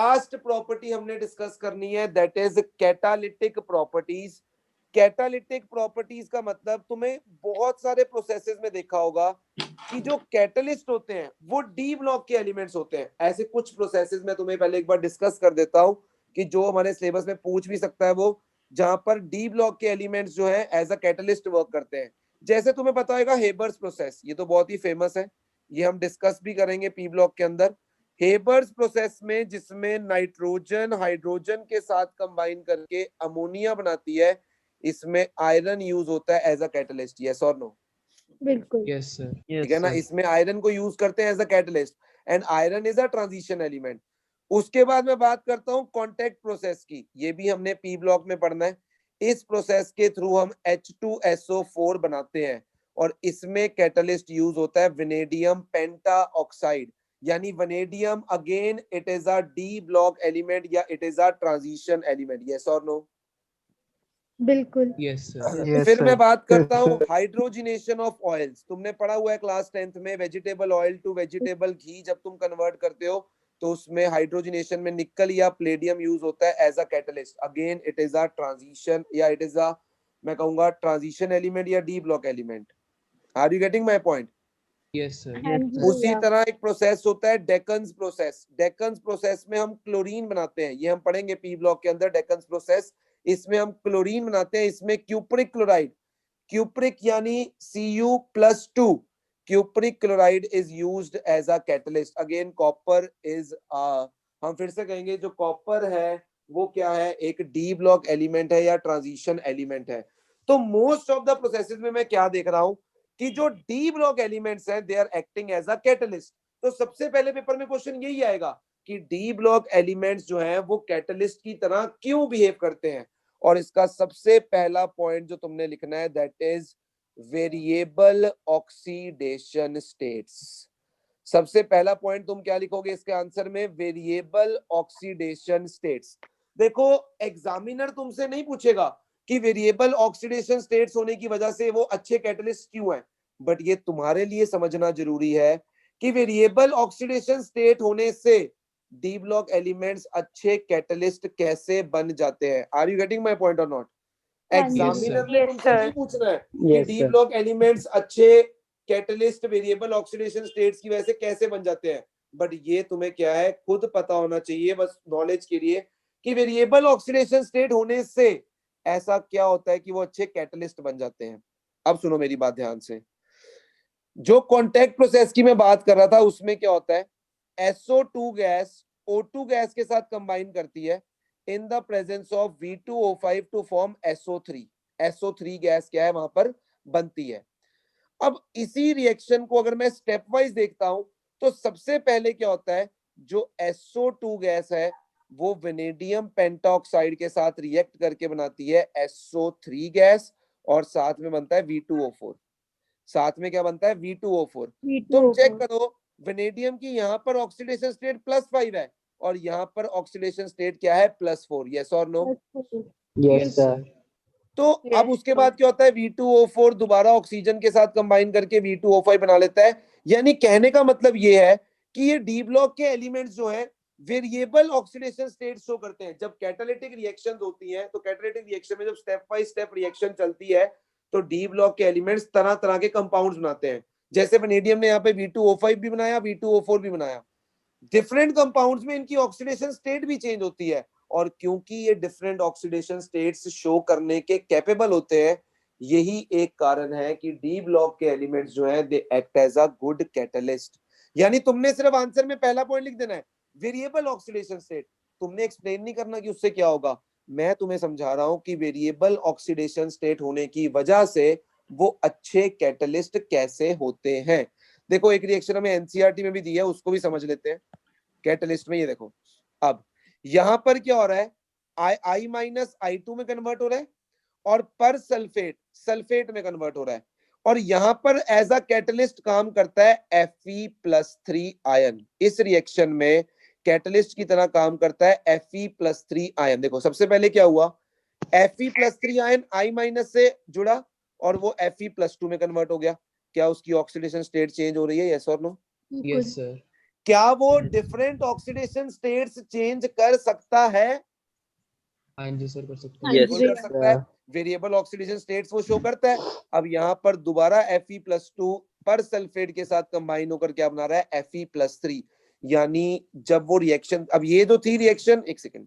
Last property हमने discuss करनी है, that is catalytic properties. Catalytic properties का मतलब तुम्हें बहुत सारे प्रोसेसेस में देखा होगा कि जो कैटलिस्ट होते हैं वो डी ब्लॉक के एलिमेंट्स होते हैं। ऐसे कुछ प्रोसेसेस में तुम्हें पहले एक बार डिस्कस कर देता हूं कि जो हमारे सिलेबस में पूछ भी सकता है, वो जहां पर डी ब्लॉक के एलिमेंट्स जो है एज अ कैटलिस्ट वर्क करते हैं। जैसे तुम्हें पता होगा हेबर्स प्रोसेस, ये तो बहुत ही फेमस है, ये हम डिस्कस भी करेंगे पी ब्लॉक के अंदर। हेबर्स प्रोसेस में जिसमें नाइट्रोजन हाइड्रोजन के साथ कंबाइन करके अमोनिया बनाती है, इसमें आयरन यूज होता है एज अ कैटलिस्ट। यस और नो? बिल्कुल। Yes sir. ठीक है ना, इसमें आयरन को यूज करते हैं as a catalyst and iron is a transition element. उसके बाद मैं बात करता हूं कांटेक्ट प्रोसेस की, ये भी हमने पी ब्लॉक में पढ़ना है। इस प्रोसेस के थ्रू हम H2SO4 बनाते हैं और इसमें कैटलिस्ट यूज होता है वेनेडियम पेंटा ऑक्साइड, यानी vanadium again it is a d block element या it is a transition element. Yes और नो? बिल्कुल। Yes sir. फिर मैं बात करता हूँ हाइड्रोजिनेशन ऑफ ऑयल्स। तुमने पढ़ा हुआ है क्लास 10th में, वेजिटेबल ऑयल टू वेजिटेबल घी जब तुम कन्वर्ट करते हो तो उसमें हाइड्रोजिनेशन में निकल या प्लेडियम यूज होता है as a catalyst. Again it is a transition या इट इज अ, मैं कहूंगा ट्रांजिशन एलिमेंट या D block element. Are you getting my point? Yes sir. हाँ जी उसी भैया। तरह एक प्रोसेस होता है डेकन्स प्रोसेस। डेकन्स प्रोसेस में हम क्लोरीन बनाते हैं, ये हम पढ़ेंगे पी ब्लॉक के अंदर डेकन्स प्रोसेस। इसमें हम क्लोरीन बनाते हैं, इसमें क्यूप्रिक क्लोराइड, क्यूप्रिक यानी Cu+2, cupric chloride is used as a catalyst. Again copper is हम फिर से कहेंगे जो कॉपर है वो क्या है, एक डी ब्लॉक एलिमेंट है या ट्रांजिशन एलिमेंट है। तो मोस्ट ऑफ द प्रोसेसेस में मैं क्या देख रहा हूं कि जो डी ब्लॉक एलिमेंट्स हैं they are acting as a catalyst. तो सबसे पहले पेपर में क्वेश्चन यही आएगा कि डी ब्लॉक एलिमेंट्स जो हैं वो कैटलिस्ट की तरह क्यों बिहेव करते हैं। और इसका सबसे पहला पॉइंट जो तुमने लिखना है that is variable oxidation states. सबसे पहला पॉइंट तुम क्या लिखोगे इसके आंसर में? Variable oxidation states. देखो एग्जामिनर तुमसे नहीं पूछेगा कि वेरिएबल ऑक्सीडेशन स्टेट्स होने की वजह से वो अच्छे कैटलिस्ट क्यों हैं, बट ये तुम्हारे लिए समझना जरूरी है कि वेरिएबल ऑक्सीडेशन स्टेट होने से डी ब्लॉक एलिमेंट्स अच्छे कैटलिस्ट कैसे बन जाते हैं। Are you getting my point और नॉट? एग्जामिनर ने तुमसे नहीं पूछना है कि डी ब्लॉक एलिमेंट्स अच्छे कैटलिस्ट वेरिएबल ऑक्सीडेशन स्टेट्स की वजह से कैसे बन जाते हैं, बट ये तुम्हें क्या है खुद पता होना चाहिए बस नॉलेज के लिए कि वेरिएबल ऑक्सीडेशन स्टेट होने से ऐसा क्या होता है कि वो अच्छे कैटलिस्ट बन जाते हैं। अब सुनो मेरी बात ध्यान से, जो कॉन्टैक्ट प्रोसेस की मैं बात कर रहा था उसमें क्या होता है, SO2 गैस O2 गैस के साथ कंबाइन करती है in the presence of V2O5 to form SO3। SO3 gas क्या है वहां पर बनती है। अब इसी रिएक्शन को अगर मैं स्टेप वाइज देखता हूं तो सबसे पहले क्या होता है, जो SO2 गैस है वो वेनेडियम पेंटाऑक्साइड के साथ रिएक्ट करके बनाती है SO3 गैस और साथ में बनता है V2O4। साथ में क्या बनता है? V2O4। तुम चेक करो वेनेडियम की यहाँ पर ऑक्सीडेशन स्टेट +5 है और यहाँ पर ऑक्सीडेशन स्टेट क्या है? +4। यस और नो? Yes sir. तो अब उसके बाद क्या होता है, V2O4 दोबारा ऑक्सीजन के साथ कंबाइन करके V2O5 बना लेता है। यानी कहने का मतलब ये है कि ये डी ब्लॉक के एलिमेंट्स जो हैं वेरिएबल ऑक्सीडेशन स्टेट शो करते हैं। जब कैटालिटिक रिएक्शंस होती हैं तो कैटालिटिक रिएक्शन में जब स्टेप बाय स्टेप रिएक्शन चलती है तो डी ब्लॉक के एलिमेंट्स तरह तरह के कंपाउंड्स बनाते हैं। जैसे वेनेडियम ने यहाँ पे V2O5 भी बनाया, V2O4 भी बनाया। डिफरेंट कंपाउंड्स में इनकी ऑक्सीडेशन स्टेट भी चेंज होती है और क्योंकि ये डिफरेंट ऑक्सीडेशन स्टेट्स शो करने के कैपेबल होते हैं, यही एक कारण है कि डी ब्लॉक के एलिमेंट्स जो हैं they act as a good catalyst. यानी तुमने सिर्फ आंसर में पहला पॉइंट लिख देना है वेरिएबल ऑक्सीडेशन स्टेट, तुमने एक्सप्लेन नहीं करना कि उससे क्या होगा। मैं तुम्हें समझा रहा हूं कि वेरिएबल ऑक्सीडेशन स्टेट होने की वजह से वो अच्छे कैटलिस्ट कैसे होते हैं। देखो एक रिएक्शन हमें एनसीईआरटी में भी दी है, उसको भी समझ लेते हैं। कैटलिस्ट में ये देखो, अब यहां पर क्या हो रहा है, I- में कन्वर्ट हो रहा है और पर सल्फेट सल्फेट में कन्वर्ट हो रहा है और यहां पर एज अ कैटलिस्ट काम करता है Fe+3 आयन। इस रिएक्शन में कैटलिस्ट की तरह काम करता है Fe+3 आयन। देखो सबसे पहले क्या हुआ, Fe+3 आयन I- से जुड़ा और वो Fe+2 में कन्वर्ट हो गया। क्या उसकी ऑक्सीडेशन स्टेट चेंज हो रही है? यस और नो? Yes sir. क्या वो डिफरेंट ऑक्सीडेशन स्टेट्स चेंज कर सकता है? हाँ जी सर, कर सकते हाँ हैं। बिल्कुल जी कर सकता है। वेरिएबल ऑक्सीडेशन स्टेट्स वो शो करता है। अब यहाँ पर दोबारा Fe+2 पर सल्फेट के साथ कंबाइन होकर क्या बना रहा है? Fe+3। यानी जब वो रिएक्शन, अब ये जो थी रिएक्शन, एक सेकेंड,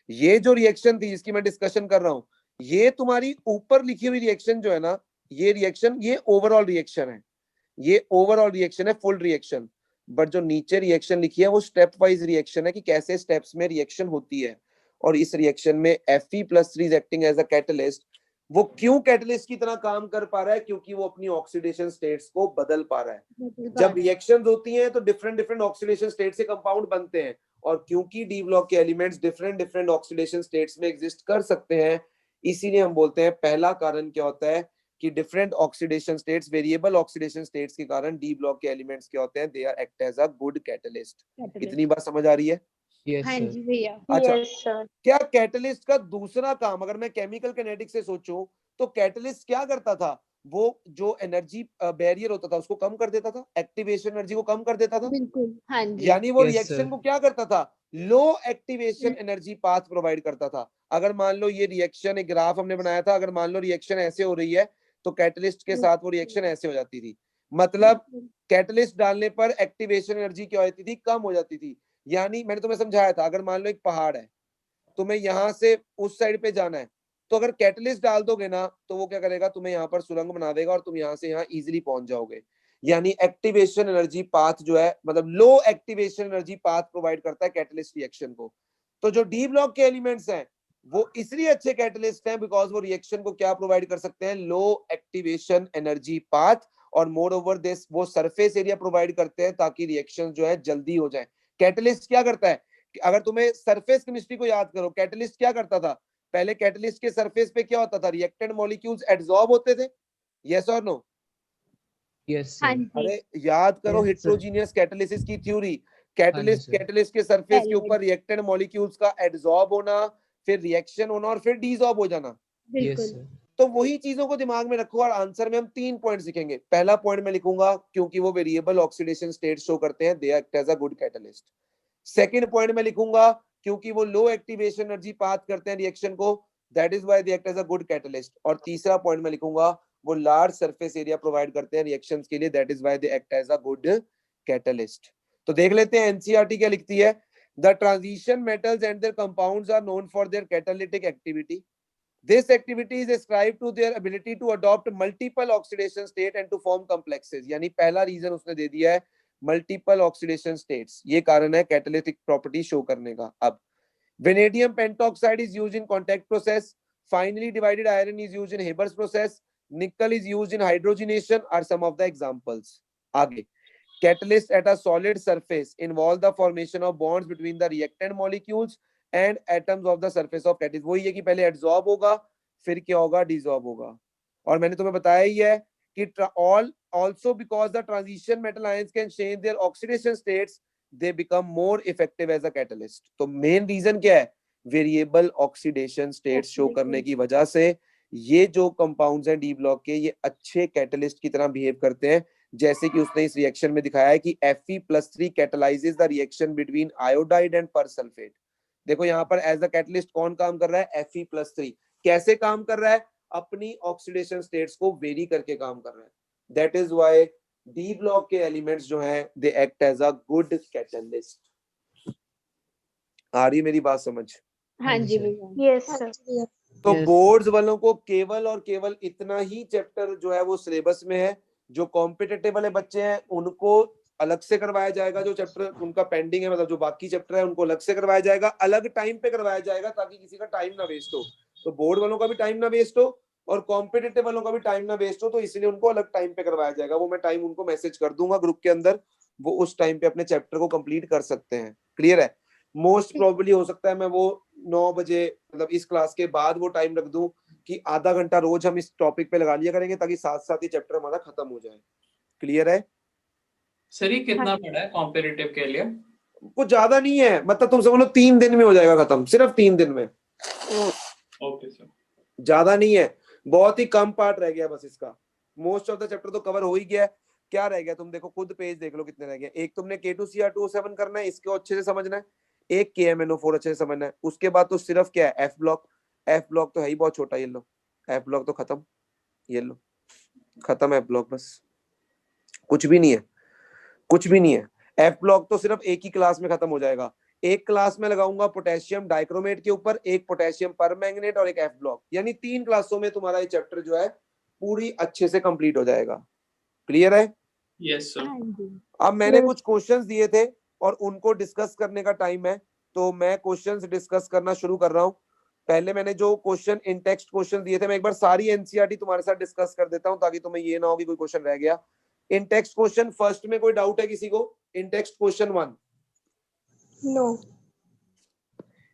ये जो रिएक्शन थी जिसकी मैं डिस्कशन कर रहा हूं, ये तुम्हारी ऊपर लिखी हुई रिएक्शन जो है ना, ये रिएक्शन, ये ओवरऑल रिएक्शन है, ये ओवरऑल रिएक्शन है, फुल रिएक्शन। बट जो नीचे रिएक्शन लिखी है वो स्टेप वाइज रिएक्शन है कि कैसे स्टेप्स में रिएक्शन होती है। और इस रिएक्शन में Fe+3 is acting as a catalyst. वो क्यों कैटलिस्ट की तरह काम कर पा रहा है? क्योंकि वो अपनी ऑक्सीडेशन स्टेट्स को बदल पा रहा है। जब रिएक्शंस होती हैं तो डिफरेंट डिफरेंट ऑक्सीडेशन स्टेट से कंपाउंड बनते हैं, और क्योंकि डी ब्लॉक के elements different different oxidation states में एग्जिस्ट कर सकते हैं, इसीलिए हम बोलते हैं पहला कारण क्या होता है कि different oxidation states, variable oxidation states के कारण डी ब्लॉक के एलिमेंट्स क्या होते हैं? They are act as a good catalyst. इतनी बात समझ आ रही है? यस हाँ सर। जी भैया। अच्छा, यस सर। क्या कैटलिस्ट का दूसरा काम, अगर मैं केमिकल किनेटिक्स से सोचूं, तो कैटलिस्ट क्या करता था? वो जो एनर्जी बैरियर होता था उसको कम कर देता था, एक्टिवेशन एनर्जी को कम कर देता था। बिल्कुल हाँ जी। यानी वो Yes, रिएक्शन sir. को क्या करता था? लो एक्टिवेशन एनर्जी पाथ प्रोवाइड करता था। अगर मान लो ये रिएक्शन, एक ग्राफ हमने बनाया था, अगर मान लो रिएक्शन ऐसे हो रही है तो कैटलिस्ट के साथ वो रिएक्शन ऐसे हो जाती थी। मतलब कैटलिस्ट डालने पर एक्टिवेशन एनर्जी क्या हो जाती थी? कम हो जाती थी। यानी मैंने तुम्हें समझाया था, अगर मान लो एक पहाड़ है, तुम्हें यहां से उस साइड पे जाना है, तो अगर कैटलिस्ट डाल दोगे ना तो वो क्या करेगा? तुम्हें यहाँ पर सुरंग बना देगा और तुम यहाँ से यहाँ इजीली पहुंच जाओगे। यानी एक्टिवेशन एनर्जी पाथ जो है, मतलब लो एक्टिवेशन एनर्जी पाथ प्रोवाइड करता है कैटलिस्ट रिएक्शन को। तो जो डी ब्लॉक के एलिमेंट्स हैं वो इसलिए अच्छे कैटलिस्ट हैं बिकॉज वो रिएक्शन को क्या प्रोवाइड कर सकते हैं? लो एक्टिवेशन एनर्जी पाथ। और मोर ओवर दिस वो सरफेस एरिया प्रोवाइड करते हैं ताकि रिएक्शन जो है जल्दी हो जाए। कैटलिस्ट क्या करता है? अगर तुम्हें सरफेस केमिस्ट्री को याद करो, कैटलिस्ट क्या करता था? पहले कैटलिस्ट के सरफेस पे क्या होता था? रिएक्टेंट मॉलिक्यूल्स एड्सॉर्ब होते थे, यस और नो? Yes, हाँ sir. जी। अरे याद करो Yes, sir. हेट्रोजीनियस कैटलिसिस की थ्योरी। हाँ जी सर। कैटलिस्ट के सरफेस के Element. ऊपर रिएक्टेंट मॉलिक्यूल्स का एड्सॉर्ब होना, फिर रिएक्शन होना और फिर डीसॉर्ब हो जाना। Yes, बिल्कुल sir. तो वही चीजों को दिमाग में रखो और आंसर में हम 3 पॉइंट लिखेंगे। पहला पॉइंट में लिखूंगा क्योंकि वो वेरिएबल ऑक्सीडेशन स्टेट शो करते हैं, they act as a good catalyst. Second point में लिखूंगा क्योंकि वो लो एक्टिवेशन एनर्जी पाथ करते हैं रिएक्शन को, that is why they act as a good catalyst. और तीसरा पॉइंट में लिखूंगा वो लार्ज सरफेस एरिया प्रोवाइड करते हैं रिएक्शंस के लिए, that is why they act as a good catalyst. तो देख लेते हैं एनसीईआरटी क्या लिखती है। The transition metals and their compounds are known for their catalytic activity. This activity is ascribed to their ability to adopt multiple oxidation state and to form complexes. यानी पहला reason उसने दे दिया है मल्टीपल ऑक्सीडेशन स्टेट्स, ये कारण है catalytic property show करने का। अब vanadium pentoxide is used in contact process, finely divided iron is used in Haber's process, nickel is used in hydrogenation are some of the examples. आगे, catalyst at a solid surface involve the formation of bonds between the reactant molecules and atoms of the surface of catalyst. वही है कि पहले adsorb होगा, फिर क्या होगा? डिसॉर्ब होगा। और मैंने तुम्हें बताया ही है कि all also because the transition metal ions can change their oxidation states, they become more effective as a catalyst. तो मेन रीजन क्या है? वेरिएबल ऑक्सीडेशन स्टेट्स शो करने की वजह से ये जो कंपाउंड्स हैं डी ब्लॉक के, ये अच्छे कैटलिस्ट की तरह बिहेव करते हैं। जैसे कि उसने इस रिएक्शन में दिखाया है कि Fe+3 catalyses the reaction between iodide and persulphate. देखो यहाँ पर एज द कैटलिस्ट कौन काम कर रहा है? Fe+3। कैसे काम कर रहा है? अपनी ऑक्सीडेशन स्टेट्स को वेरी करके काम कर रहा है। That is why d block के एलिमेंट्स जो हैं they act as a good catalyst. आ रही मेरी बात समझ? हाँ जी sir. भैया। Yes sir. तो Yes. बोर्ड्स वालों को केवल और केवल इतना ही चैप्टर जो है वो सिलेबस में है। जो कॉम्पिटिटिव वाले बच्चे हैं उनको अलग से करवाया जाएगा, जो चैप्टर उनका पेंडिंग है, मतलब जो बाकी चैप्टर है उनको अलग से करवाया जाएगा, अलग टाइम पे करवाया जाएगा ताकि किसी का टाइम ना वेस्ट हो। तो बोर्ड वालों का भी टाइम ना वेस्ट हो और कॉम्पिटिटिव वालों का भी टाइम ना वेस्ट हो, तो इसलिए उनको अलग टाइम पे करवाया जाएगा। वो मैं टाइम उनको मैसेज कर दूंगा ग्रुप के अंदर, वो उस टाइम पे अपने चैप्टर को कंप्लीट कर सकते हैं। क्लियर है? मोस्ट प्रोबेबली हो सकता है मैं वो 9 बजे, मतलब इस क्लास के बाद वो टाइम रख दूं कि आधा घंटा रोज हम इस टॉपिक पे लगा लिया करेंगे ताकि साथ साथ ही चैप्टर हमारा खत्म हो जाए। क्लियर है? सर ये कितना पड़ा है कॉम्पिटिटिव के लिए? कुछ ज्यादा नहीं है, मतलब तुम समझ लो 3 दिन में हो जाएगा खत्म, सिर्फ 3 दिन में। Okay sir. ज्यादा नहीं है, बहुत ही कम पार्ट रह गया बस इसका। मोस्ट ऑफ द चैप्टर तो कवर हो ही गया है। क्या रह गया, तुम देखो खुद पेज देख लो कितने रह गए। एक तुमने K2Cr2O7 करना है, इसको अच्छे से समझना है, एक KMNO4 अच्छे से समझना है, उसके बाद तो सिर्फ क्या है एफ ब्लॉक। एफ ब्लॉक तो है ही बहुत छोटा, ये लो एफ ब्लॉक तो खत्म, ये लो खत्म एफ ब्लॉक, बस कुछ भी नहीं है, कुछ भी नहीं है। एफ ब्लॉक तो सिर्फ एक ही क्लास में खत्म हो जाएगा। एक क्लास में लगाऊंगा पोटेशियम डाइक्रोमेट के ऊपर, एक पोटेशियम परमैंगनेट और एक एफ ब्लॉक, यानी 3 क्लासों में तुम्हारा ये चैप्टर जो है पूरी अच्छे से कंप्लीट हो जाएगा। क्लियर है? Yes sir. हाँ जी। अब मैंने Yes. कुछ क्वेश्चंस दिए थे और उनको डिस्कस करने का टाइम है, तो मैं क्वेश्चंस डिस्कस करना शुरू कर रहा हूं। पहले मैंने जो क्वेश्चन इन टेक्स्ट क्वेश्चन दिए थे, मैं एक बार सारी एनसीईआरटी तुम्हारे साथ डिस्कस कर देता हूं, ताकि तुम्हें ये ना हो कि कोई क्वेश्चन रह गया। इन टेक्स्ट क्वेश्चन फर्स्ट में कोई डाउट है किसी को? इन टेक्स्ट क्वेश्चन 1, No.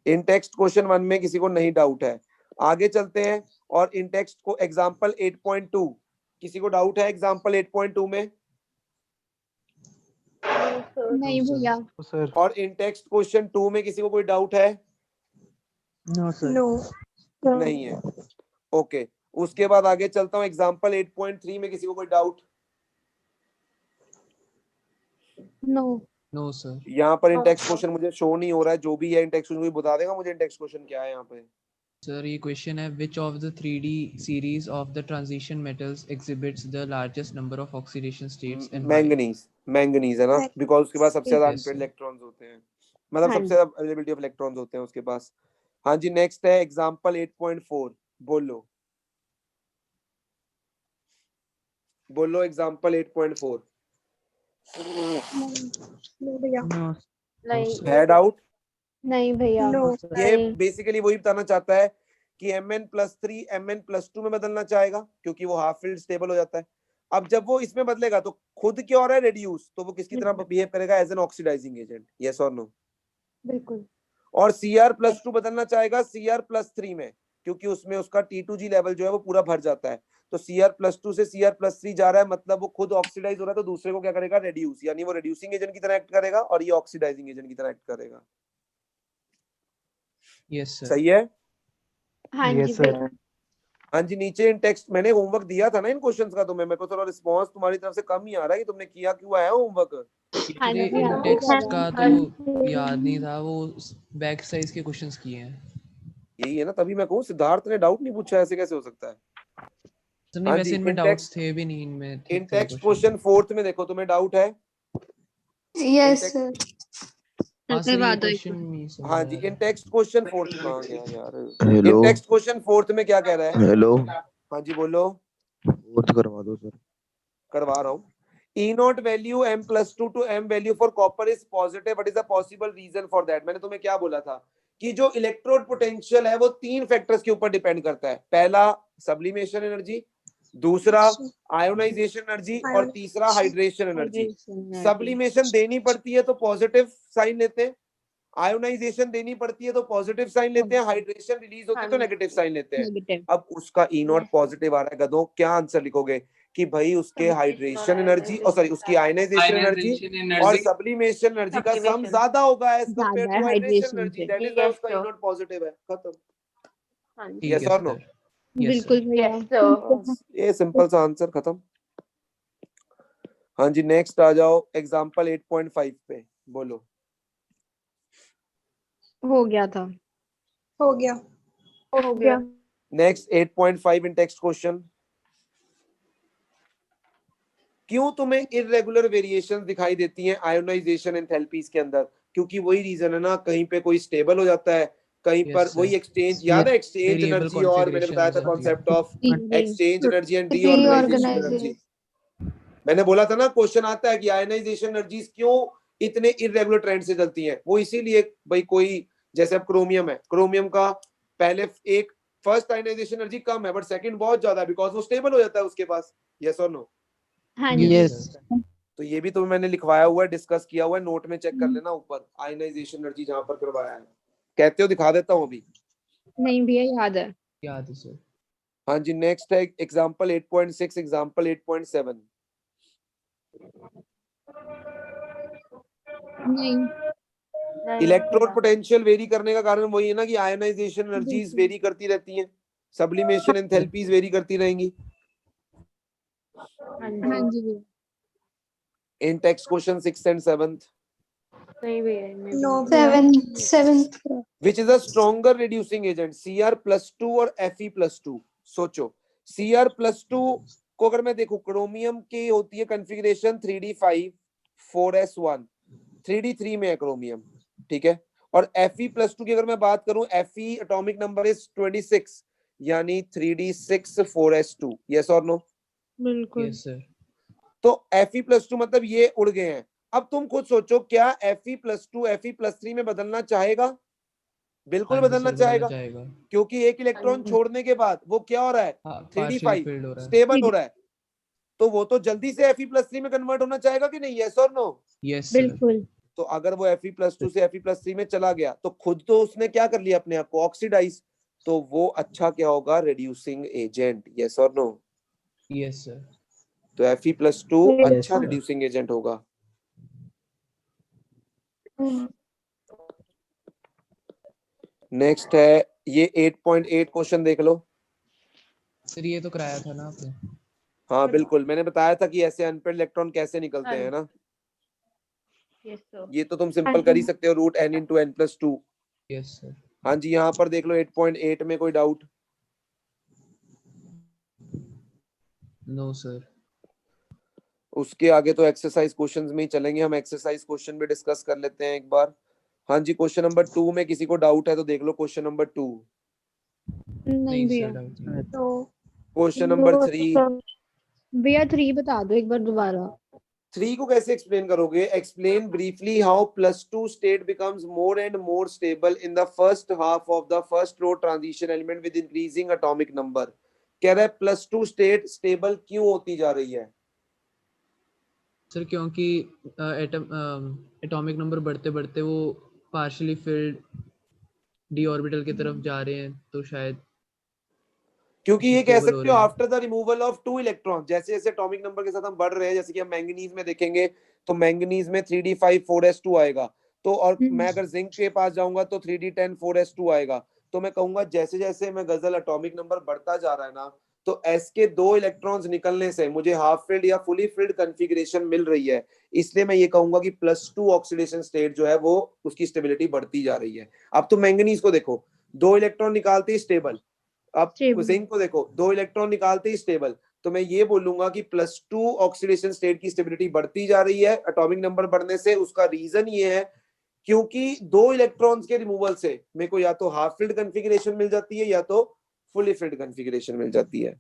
इन टेक्स्ट क्वेश्चन 1 में किसी को नहीं डाउट है? आगे चलते हैं और इन टेक्स्ट को एग्जांपल 8.2, किसी को डाउट है एग्जांपल 8.2 में? नहीं भैया। सर और इन टेक्स्ट क्वेश्चन 2 में किसी को कोई डाउट है? No sir No. नहीं है। ओके, उसके बाद आगे चलता हूं, एग्जांपल 8.3 में किसी को कोई डाउट? No. No sir. यहाँ पर इन टेक्स्ट क्वेश्चन मुझे शो नहीं हो रहा है, जो भी है इन टेक्स्ट क्वेश्चन बता देगा मुझे इन टेक्स्ट क्वेश्चन क्या है यहाँ पे? सर ये क्वेश्चन है, which of the 3D series of the transition metals exhibits the largest number of oxidation states and why? Manganese, manganese है ना, बिकॉज उसके पास सबसे ज्यादा Yes, अनपेड sir. इलेक्ट्रॉन्स होते हैं, मतलब हाँ सबसे ज्यादा अवेलेबिलिटी ऑफ इलेक्ट्रॉन्स होते हैं उसके पास। हाँ जी, नेक्स्ट है एग्जांपल 8.4, बोलो बोलो एग्जांपल 8.4 No भैया। नो नहीं। है डाउट? नहीं भैया। No. ये बेसिकली वही बताना चाहता है कि Mn+3 Mn+2 में बदलना चाहेगा, क्योंकि वो हाफ फील्ड स्टेबल हो जाता है। अब जब वो इसमें बदलेगा तो खुद क्या हो रहा है, रेड्यूस, तो वो किसकी तरह बिहेव करेगा? As an oxidising agent. Yes और नो? बिल्कुल। और Cr+2 बदलना चाहेगा Cr+3 में, क्योंकि उसमें उसका T2G लेवल जो है वो पूरा भर जाता है। तो Cr+2 से Cr+3 जा रहा है, मतलब वो खुद ऑक्सीडाइज हो रहा है, तो दूसरे को क्या करेगा? रेड्यूस, यानी वो रेड्यूसिंग एजेंट की तरह एक्ट करेगा और ये ऑक्सीडाइजिंग एजेंट की तरह एक्ट करेगा। Yes sir. सही है? हाँ जी यस सर भैया। हाँ जी, नीचे इन टेक्स्ट मैंने होमवर्क दिया था ना इन क्वेश्चंस का तुम्हें, मेरे को थोड़ा रिस्पांस तुम्हारी तरफ से कम ही आ रहा है कि तुमने किया क्यों है होमवर्क? हाँ मुझे जी, इन हाँ जी, टेक्स्ट हाँ का जी। तो याद नहीं था, वो बैक साइज के क्वेश्चंस किए हैं। यही है ना, तभी मैं कहूँ सिद्धार्थ ने डाउट नहीं पूछा, ऐसे कैसे हो सकता है? सर नहीं, हाँ वैसे जी, इनमें इन डाउट्स टेक्स्ट थे भी नहीं, इनमें इन ठीक थे टेक्स्ट क्वेश्चन। क्वेश्चन 4 में देखो, तुम्हें डाउट है? Yes in sir. हाँ सर ये क्वेश्चन नहीं समझ हाँ आ जी, रहा इन है। टेक्स्ट क्वेश्चन 4 कहाँ गया यार? हेलो इन टेक्स्ट क्वेश्चन 4 में क्या कह रहा है? हेलो हाँ जी बोलो, फोर्थ करवा दो सर करवा रहा हूँ। E0 value M+2 to M value for copper is positive. What is the possible reason for that? मैंने तुम्हें क्या बोला था कि जो इलेक्ट्रोड पोटेंशियल है वो 3 फैक्टर्स के ऊपर डिपेंड करता है। पहला सब्लिमेशन एनर्जी, दूसरा आयोनाइजेशन एनर्जी और तीसरा हाइड्रेशन एनर्जी। सब्लिमेशन देनी पड़ती है तो पॉजिटिव साइन लेते हैं, आयोनाइजेशन देनी पड़ती है तो पॉजिटिव साइन लेते हैं, हाइड्रेशन रिलीज होती है तो नेगेटिव साइन लेते हैं। अब उसका E0 पॉजिटिव आ रहा है, गधों क्या आंसर लिखोगे कि भाई उसके हाइड्रेशन एनर्जी और सॉरी उसकी आयनाइजेशन एनर्जी आयनाइजेशन और एनर्जी सब्लिमेशन एनर्जी का सम ज्यादा होगा as compare to hydration energy, that is why उसका E0 पॉजिटिव है। खत्म। ठीक यस है और नो? सर। Yes, बिल्कुल sir. भैया। ये सिंपल सा आंसर, खत्म। हाँ जी, नेक्स्ट आ जाओ एग्जांपल 8.5 पे, बोलो। हो गया था। हो गया। हो गया। नेक्स्ट 8.5 इन टेक्स्ट क्वेश्चन। क्यों तुम्हें इररेगुलर वेरिएशंस दिखाई देती हैं आयोनाइजेशन एंथैल्पीज के अंदर? क्योंकि वही रीजन है ना, कहीं पे कोई स्टेबल हो जाता है, कहीं Yes, पर sir. वही एक्सचेंज, याद है एक्सचेंज Variable एनर्जी, और मैंने बताया था configuration हो जाती है। Concept of exchange energy and reorganisation energy. मैंने बोला था ना क्वेश्चन आता है कि आयोनाइजेशन एनर्जीज क्यों इतने इररेगुलर ट्रेंड से चलती हैं, वो इसीलिए भाई कोई, जैसे अब क्रोमियम है, क्रोमियम का पहले एक फर्स्ट आयोनाइजेशन एनर्जी कम है बट सेकंड बहुत ज्यादा है, बिकॉज वो स्टेबल हो जाता है उसके पास। यस और नो? हाँ Yes, जी। sir. तो ये भी तो मैंने लिखवाया हुआ है, डिस्कस किया हुआ है, नोट में चेक कर लेना ऊपर, आयनाइजेशन एनर्जी जहां पर करवाया है। कहते हो दिखा देता हूं अभी? नहीं भैया याद है। याद है सर। हाँ जी, नेक्स्ट है एग्जांपल 8.6, एग्जांपल 8.7। नहीं। इलेक्ट्रोड पोटेंशियल वेरी करने का कारण वही है ना कि आयनाइजेशन एनर्जीज वेरी करती रहती हैं, सब्लिमेशन एंथैल्पीज वेरी करती रहेंगी। हाँ जी भैया। In text question 6th and 7th, नहीं भैया इनमें भी No, नहीं। seventh. which is a stronger reducing agent, Cr+2 और Fe+2? सोचो, Cr+2 को अगर मैं देखूं, क्रोमियम की होती है कॉन्फ़िगरेशन 3d5 4s1, 3d3 में है क्रोमियम, ठीक है। और Fe+2 की अगर मैं बात करूं, Fe एटॉमिक नंबर इज 26, यानी 3d6 4s2, यस और नो? बिल्कुल। Yes, sir. तो Fe+2 मतलब ये उड़ गए हैं। अब तुम खुद सोचो, क्या Fe+2 Fe+3 में बदलना चाहेगा? बिल्कुल हाँ जी बदलना सर, बदलना चाहेगा, चाहेगा। क्योंकि एक इलेक्ट्रॉन छोड़ने के बाद वो क्या हो रहा है, हाँ, partially 3d5 filled हो रहा है। स्टेबल हो रहा है, तो वो तो जल्दी से Fe+3 में कन्वर्ट होना चाहेगा कि नहीं, यस और नो? Yes, sir. बिल्कुल। तो अगर वो Fe+2 से Fe+3 में चला गया, तो खुद तो उसने क्या कर लिया अपने आप को, ऑक्सीडाइज, तो वो अच्छा क्या होगा, रिड्यूसिंग एजेंट, यस और नो? Yes, sir. तो Fe+2 Yes, अच्छा sir. रिड्यूसिंग एजेंट होगा। नेक्स्ट है ये 8.8 क्वेश्चन देख लो। सर ये तो कराया था ना आपने? हाँ बिल्कुल, मैंने बताया था कि ऐसे अनपेड इलेक्ट्रॉन कैसे निकलते हैं ना, यस सर। ये तो तुम सिंपल कर ही सकते हो, root n into n+2। Yes, sir. हाँ जी, यहाँ पर देख लो 8.8 में कोई डाउट? No, sir. उसके आगे तो एक्सरसाइज क्वेश्चंस में ही चलेंगे, हम एक्सरसाइज क्वेश्चन भी डिस्कस कर लेते हैं एक बार। हाँ जी, क्वेश्चन नंबर 2 में किसी को डाउट है तो देख लो क्वेश्चन नंबर 2। नहीं नहीं भैया। सर, डाउट नहीं। तो क्वेश्चन नंबर 3, भैया 3 बता दो एक बार दोबारा। 3 को कैसे एक्सप्लेन करोगे? Explain briefly how +2 state becomes more and more stable in the first half of the first row transition element with increasing atomic number. कह रहा है +2 स्टेट स्टेबल क्यों होती जा रही है? सर क्योंकि एटॉमिक नंबर बढ़ते बढ़ते वो पार्शियली फिल्ड डी ऑर्बिटल की तरफ जा रहे हैं, तो शायद क्योंकि ये कह स्टेबल हो सकते हो रहे हैं। After the removal of 2 electron, जैसे जैसे एटॉमिक नंबर के साथ हम बढ़ रहे हैं, जैसे कि हम मैंगनीज में देखेंगे तो मैंगनीज में 3d5 4s2 आएगा, तो और मैं अगर जिंक के पास जाऊंगा तो 3d10 4s2 आएगा। तो मैं कहूंगा जैसे जैसे मैं गजल एटॉमिक नंबर बढ़ता जा रहा है ना, तो s के 2 इलेक्ट्रॉन्स निकलने से मुझे हाफ फिल्ड या फुली फिल्ड कॉन्फ़िगरेशन मिल रही है, इसलिए मैं ये कहूंगा कि +2 ऑक्सीडेशन स्टेट जो है वो उसकी स्टेबिलिटी बढ़ती जा रही है। अब तो मैंगनीज को देखो, 2 इलेक्ट्रॉन निकालते ही स्टेबल, अब जिंक को देखो 2 इलेक्ट्रॉन निकालते ही स्टेबल, तो मैं ये बोलूंगा कि +2 ऑक्सीडेशन स्टेट की स्टेबिलिटी बढ़ती जा रही है एटॉमिक नंबर बढ़ने से। उसका रीजन ये है क्योंकि 2 इलेक्ट्रॉन्स के रिमूवल से मेरे को या तो हाफ फिल्ड कॉन्फ़िगरेशन मिल जाती है या तो फुली फिल्ड कॉन्फ़िगरेशन मिल जाती है।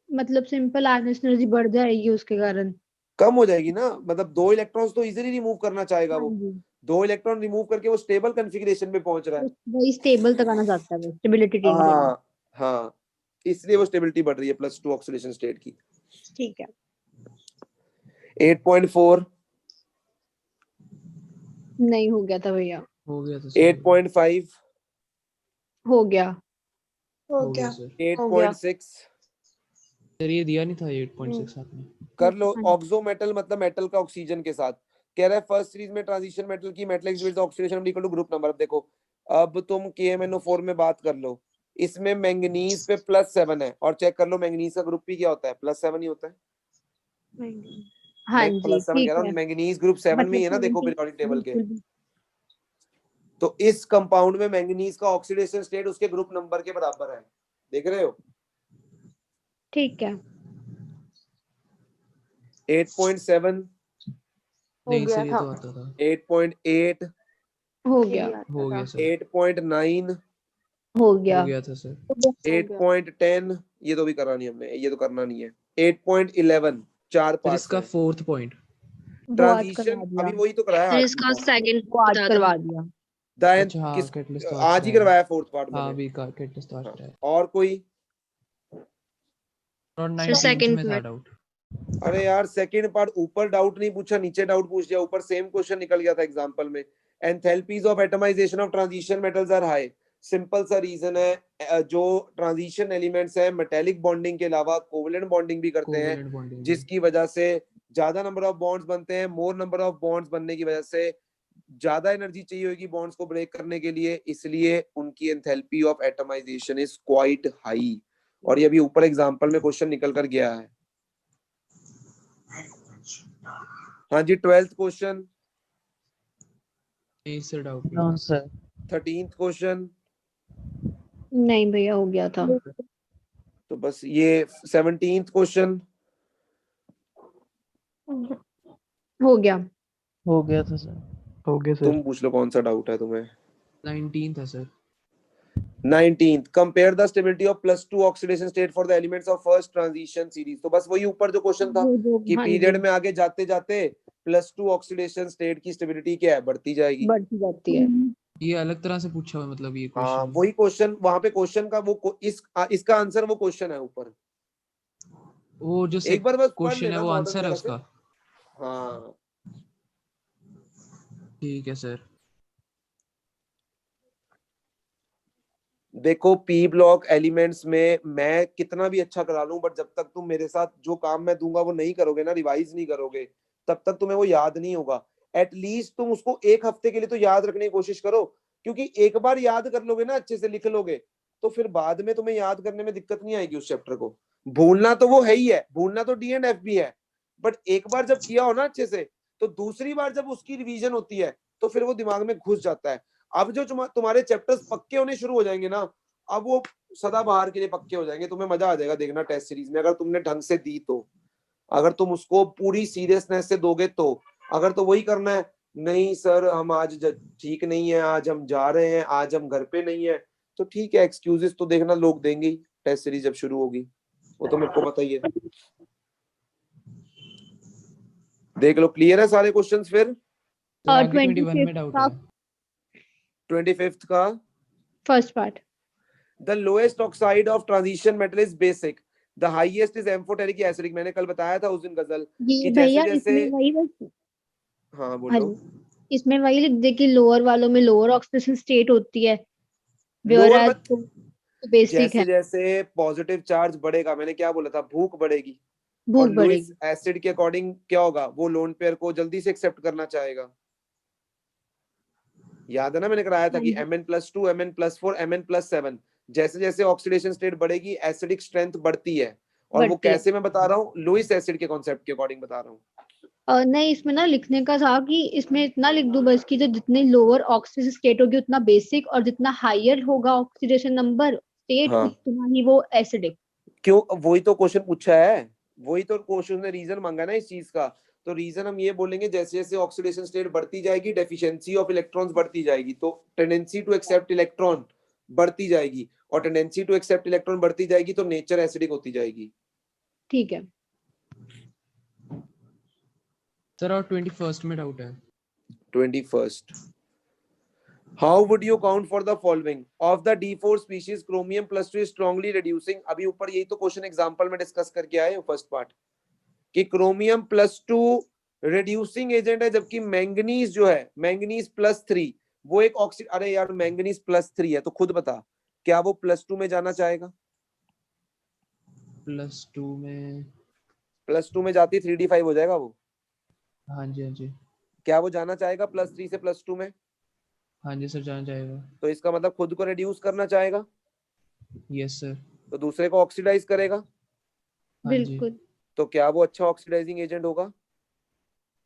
मतलब सिंपल आयनिक एनर्जी बढ़ जाएगी उसके कारण। कम हो जाएगी ना, मतलब 2 इलेक्ट्रॉन्स तो इजीली रिमूव करना चाहेगा हाँ वो, जी। 2 इलेक्ट्रॉन रिमूव करके वो स्टेबल कॉन्फ़िगरेशन पे पहुंच रहा है। वही स्टेबल तक आना चाहता है, स्टेबिलिटी टेन करना। हाँ हाँ, इसलिए वो स्टेबिलिटी बढ़ रही है +2 ऑक्सीडेशन स्टेट की। ठीक है। 8.4, नहीं हो गया था भैया। हो गया था सर। 8.5, हो गया। हो हो गया गया। सर। 8.6, सर ये दिया नहीं था 8.6 आपने? कर लो। हाँ जी। ऑक्सो मेटल मतलब मेटल का ऑक्सीजन के साथ। कह रहा है फर्स्ट सीरीज में ट्रांजिशन मेटल की metal exhibits oxidation number equal to group number. अब देखो, अब तुम KMnO4 में बात कर लो, इसमें मैंगनीज पे +7 है, और चेक कर लो मैंगनीज का ग्रुप भी क्या होता है, +7 ही होता है। हाँ मैं जी +7 कह ठीक रहा है। हूँ, मैंगनीज ग्रुप 7 में ही है ना, देखो 17 पीरियोडिक टेबल के। बिल्कुल। तो इस कंपाउंड में मैंगनीज का ऑक्सीडेशन स्टेट उसके ग्रुप नंबर के बराबर है, देख रहे हो। ठीक है। 8.7, नहीं सर, ये तो आता था। 8.8, हो गया। हो गया सर। 8.9, हो गया। हो गया था सर। 8.10, ये तो भी करना नहीं हमने, ये तो करना नहीं है। 8.11, 4 सर पार्ट्स इसका हैं। 4th point. वो आज ट्रांजिशन करवा दिया। अभी वही तो कराया फिर 8वीं इसका का। सेकंड वो आज करवा दिया। दायन अच्छा हाँ, किस कैटलिस्ट तो आज ही कराया। करवाया 4th पार्ट हाँ मैंने। अभी का कैटलिस्ट तो आज हाँ, कराया। और कोई? और सर 19th सेकंड में था पार्ट। डाउट। अरे यार सेकंड पार्ट ऊपर डाउट नहीं पूछा, नीचे डाउट पूछ दिया, ऊपर सेम क्वेश्चन निकल गया था एग्जांपल में। Enthalpies of atomisation of transition metals are high. Simple सा रीजन है, जो ट्रांजिशन एलिमेंट्स हैं मेटेलिक बॉन्डिंग के अलावा कोवेलेंट बॉन्डिंग भी करते हैं, कोवेलेंट बॉन्डिंग। जिसकी वजह से ज्यादा नंबर ऑफ बॉन्ड्स बनते हैं। मोर नंबर ऑफ बॉन्ड्स बनने की वजह से ज्यादा एनर्जी चाहिए होगी बॉन्ड्स को ब्रेक करने के लिए, इसलिए उनकी enthalpy of atomisation is quite high. और ये अभी ऊपर एग्जांपल में क्वेश्चन निकल कर गया है। हाँ जी 12th क्वेश्चन, नहीं sir doubt no sir 13th question, नहीं भैया हो गया था। तो बस ये 17th क्वेश्चन, हो गया। हो गया था सर। हो गया तुम पूछ लो कौन सा डाउट है तुम्हें। 19 था sir. 19th, compare the stability of +2 oxidation state for the elements of first transition series. तो बस वही ऊपर जो क्वेश्चन था कि हाँ पीरियड जी, में आगे जाते जाते +2 ऑक्सीडेशन स्टेट की स्टेबिलिटी क्या है, बढ़ती जाएगी। बढ़ती जाती है। ये अलग तरह से पूछा हुआ है मतलब ये हाँ क्वेश्चन। वही क्वेश्चन, वहां पे क्वेश्चन का इसका आंसर वो क्वेश्चन है ऊपर। वो जो एक बार बस पढ़ क्वेश्चन है लेना वो मॉडर्न आंसर है वगैरह से। उसका। हाँ ठीक है सर। देखो पी ब्लॉक एलिमेंट्स में मैं कितना भी अच्छा करा लूं, बट जब तक तुम मेरे साथ जो काम मैं दूंगा वो नहीं करोगे ना, रिवाइज नहीं करोगे, तब तक तुम्हें वो याद नहीं होगा। एटलीस्ट तुम उसको एक हफ्ते के लिए तो याद रखने की कोशिश करो, क्योंकि एक बार याद कर लोगे ना, अच्छे से लिख लोगे, तो फिर बाद में तुम्हें याद करने में दिक्कत नहीं आएगी उस चैप्टर को। भूलना तो वो है ही है, भूलना तो डी एंड एफ भी है, बट एक बार जब किया हो ना अच्छे से, तो दूसरी बार जब उसकी रिवीजन होती है तो फिर वो दिमाग में घुस जाता है। अब जो तुम्हारे चैप्टर्स पक्के होने शुरू हो जाएंगे ना, अब वो सदाबहार के लिए पक्के हो जाएंगे, तुम्हें मजा आ जाएगा देखना टेस्ट सीरीज में, अगर तुमने ढंग से दी तो, अगर तुम उसको पूरी सीरियसनेस से दोगे तो। अगर तो वही करना है, नहीं सर हम आज ठीक नहीं है, आज हम जा रहे हैं, आज हम घर पे नहीं है, तो ठीक है, एक्सक्यूजेस तो देखना लोग देंगे ही टेस्ट सीरीज जब शुरू होगी, वो तो मेरे को पता ही है। देख लो क्लियर है सारे क्वेश्चंस फिर। सर और आगे 21 में डाउट है। 25th का, first part. the lowest oxide of transition metal is basic, the highest is amphoteric acidic। मैंने कल बताया था उस दिन गजल ये कि भैया जैसे जैसे, इसमें वही बस, हाँ हाँ बोलो। जी, इसमें वही लिख दे कि लोअर वालों में लोअर ऑक्सीडेशन स्टेट होती है, लोअर whereas मत, तो बेसिक जैसे है, जैसे पॉजिटिव चार्ज बढ़ेगा, मैंने क्या बोला था, भूख बढ़ेगी, और भूख लुइस बढ़ेगी। एसिड के अकॉर्डिंग क्या होगा, वो लोन पेयर को जल्दी से एक्सेप्ट करना चाहेगा। याद है ना मैंने कराया था हाँ कि जी, Mn+2 Mn+4 Mn+7, जैसे जैसे ऑक्सीडेशन स्टेट बढ़ेगी एसिडिक स्ट्रेंथ बढ़ती है। और वो बढ़ती है। कैसे मैं बता रहा हूँ, लुइस एसिड के कॉन्सेप्ट के अकॉर्डिंग बता रहा हूँ। और नहीं, इसमें ना लिखने का था कि इसमें इतना लिख दूं बस कि जो जितने लोअर ऑक्सीडेशन स्टेट होगी उतना बेसिक, और जितना हायर होगा ऑक्सीडेशन नंबर स्टेट हाँ उतना ही वो एसिडिक। क्यों, वही तो क्वेश्चन पूछा है, वही तो क्वेश्चन ने रीजन मांगा ना इस चीज का। तो रीजन हम ये बोलेंगे, जैसे जैसे ऑक्सीडेशन स्टेट बढ़ती जाएगी डेफिशिएंसी ऑफ इलेक्ट्रॉन्स बढ़ती जाएगी, तो टेंडेंसी टू एक्सेप्ट इलेक्ट्रॉन बढ़ती जाएगी, और टेंडेंसी टू एक्सेप्ट इलेक्ट्रॉन बढ़ती जाएगी तो नेचर एसिडिक होती जाएगी। ठीक है। सर और 21 में डाउट है। 21st, how would you count for the following of the D4 species chromium+2 is strongly reducing। अभी ऊपर यही तो क्वेश्चन एग्जांपल में डिस्कस करके आए हो फर्स्ट पार्ट, कि क्रोमियम+2 रिड्यूसिंग एजेंट है, जबकि मैंगनीज जो है मैंगनीज+3 वो एक ऑक्सी, अरे यार मैंगनीज+3 है, तो खुद बता क्या वो +2 में जाना चाहेगा। +2 में। +2 में जाती 3d5 हो जाएगा वो, हाँ जी हाँ जी। क्या वो जाना चाहेगा +3 से +2 में, हाँ जी सर जाना जाएगा। तो इसका मतलब खुद को रिड्यूस करना चाहेगा, यस सर। तो दूसरे को ऑक्सीडाइज करेगा, हाँ जी बिल्कुल। तो क्या वो अच्छा ऑक्सीडाइजिंग एजेंट होगा,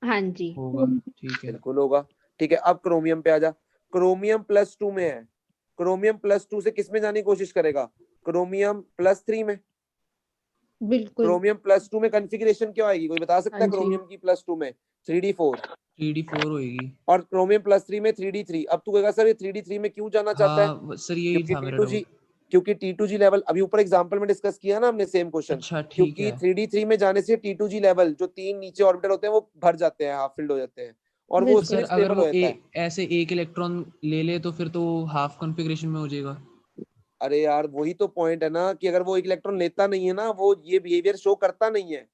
हाँ जी। होगा। ठीक है। बिल्कुल होगा। ठीक है अब क्रोमियम पे आ जा, क्रोमियम+2 में है, क्रोमियम+2 से किस में जाने की कोशिश करेगा, क्रोमियम+3 में। बिल्कुल। क्रोमियम+2 में कॉन्फ़िगरेशन क्या आएगी, कोई बता सकता हाँ है जी। क्रोमियम की +2 में, 3d4, 3d4 होएगी। और क्रोमियम+3 में 3d3। अब तू कहेगा सर ये 3d3 में क्यों जाना चाहता है, हाँ सर यही था मेरा डाउट। क्योंकि T2G लेवल अभी ऊपर एग्जांपल में डिस्कस किया ना हमने सेम क्वेश्चन, अच्छा ठीक क्योंकि है। 3d3 में जाने से T2G लेवल जो 3 नीचे ऑर्बिटल होते हैं वो भर जाते हैं, हाफ फिल्ड हो जाते हैं, और वो तो उसके सर लिए अगर स्टेबल वो हो जाता है। ऐसे एक इलेक्ट्रॉन ले ले तो फिर तो हाफ कॉन्फ़िगरेशन में हो जाएगा। अरे यार वही तो पॉइंट है ना, कि अगर वो एक इलेक्ट्रॉन लेता नहीं है ना, वो ये बिहेवियर शो करता नहीं है।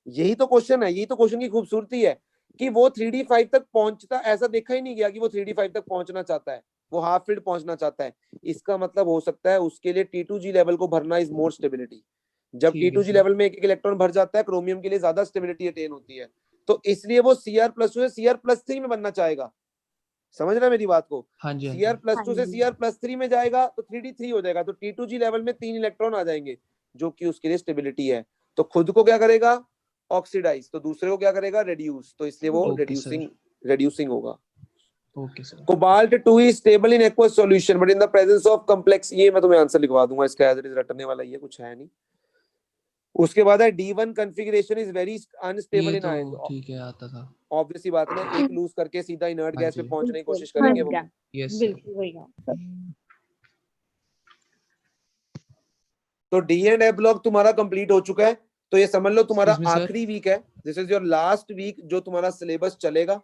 यही तो क्वेश्चन है, यही तो क्वेश्चन की खूबसूरती है, कि वो 3d5 तक पहुंचता, ऐसा देखा ही नहीं गया कि वो 3d5 तक पहुंचना चाहता है, वो हाफ फील्ड पहुंचना चाहता है। इसका मतलब हो सकता है उसके लिए T2G लेवल को भरना इज मोर स्टेबिलिटी। जब ठीक है T2G सर। लेवल में एक इलेक्ट्रॉन भर जाता है, क्रोमियम के लिए ज्यादा स्टेबिलिटी अटेन होती है, तो इसलिए वो Cr+2 से Cr+3 में बनना चाहेगा। समझ रहे मेरी बात को, हाँ जी हाँ जी। हाँ Cr+2 से जी। Cr+3 में जाएगा तो 3d3 हो जाएगा, तो T2G लेवल में 3 इलेक्ट्रॉन आ जाएंगे, जो कि उसके लिए स्टेबिलिटी है। तो खुद को क्या करेगा, ऑक्सीडाइज, तो दूसरे को क्या करेगा, रिड्यूस, तो इसलिए वो Okay, sir. रिड्यूसिंग होगा। Okay, sir. Cobalt 2 is stable in aqueous solution but in the presence of complex, ये मैं तुम्हें आंसर लिखवा दूंगा, इसका एज इट इज रटने वाला ये कुछ है नहीं। उसके बाद है D1 configuration is very unstable ये in तो ions, ठीक है, आता था। ऑब्वियस सी बात है ना, एक लूज करके सीधा इनर्ट हाँ गैस पे जी। पहुंचने की कोशिश हाँ करेंगे जी, वो। Yes, sir. बिल्कुल वही है। तो डी एंड ए ब्लॉक तुम्हारा कंप्लीट हो चुका है, तो ये समझ लो तुम्हारा Excuse me, sir. आखिरी वीक है, this is your last week जो तुम्हारा सिलेबस चलेगा।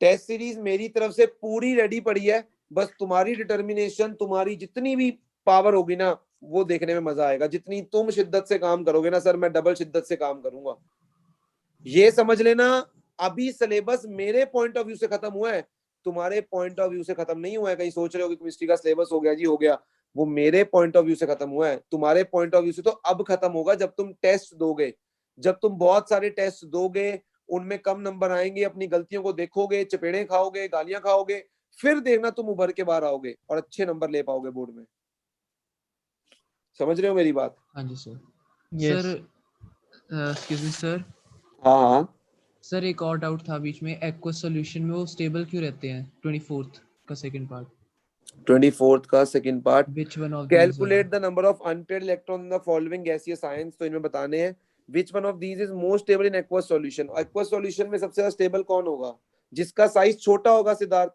टेस्ट सीरीज मेरी तरफ से पूरी रेडी पड़ी है, बस तुम्हारी डिटर्मिनेशन, तुम्हारी जितनी भी पावर होगी ना वो देखने में मजा आएगा। जितनी तुम शिद्दत से काम करोगे ना सर, मैं डबल शिद्दत से काम करूंगा। ये समझ लेना, अभी सिलेबस मेरे पॉइंट ऑफ व्यू से खत्म हुआ है, तुम्हारे पॉइंट ऑफ व्यू से खत्म नहीं हुआ है। कहीं सोच रहे हो कि केमिस्ट्री का सिलेबस हो गया जी, हो गया, वो मेरे पॉइंट ऑफ व्यू से खत्म हुआ है। तुम्हारे पॉइंट ऑफ व्यू से तो अब खत्म होगा जब तुम टेस्ट दोगे, जब तुम बहुत सारे टेस्ट दोगे, उनमें कम नंबर आएंगे, अपनी गलतियों को देखोगे, चपेड़े खाओगे, गालियां खाओगे, फिर देखना तुम उभर के बाहर आओगे और अच्छे नंबर ले पाओगे बोर्ड में। समझ रहे हो मेरी बात? हाँ जी sir. Yes. Sir excuse me sir, हाँ हाँ, सर एक और डाउट था बीच में, एक्वस सॉल्यूशन में वो स्टेबल क्यों रहते हैं? 24th का सेकंड पार्ट, 24th का second part, which one of calculate the number of unpaired electron in the following gaseous ions, तो इनमें बताने हैं which one of these is most stable in aqueous solution। aqueous solution में सबसे ज्यादा stable कौन होगा? जिसका साइज छोटा होगा सिद्धार्थ,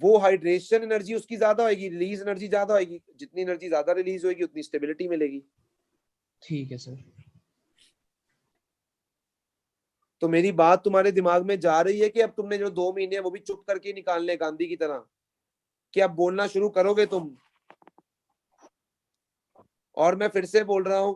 वो हाइड्रेशन एनर्जी उसकी ज्यादा होगी, रिलीज एनर्जी ज्यादा होगी, जितनी एनर्जी ज्यादा रिलीज होगी उतनी स्टेबिलिटी मिलेगी। ठीक है सर। तो मेरी बात तुम्हारे दिमाग में जा रही है कि अब तुमने जो 2 महीने वो भी चुप करके निकालने, गांधी की तरह, कि अब बोलना शुरू करोगे तुम? और मैं फिर से बोल रहा हूं,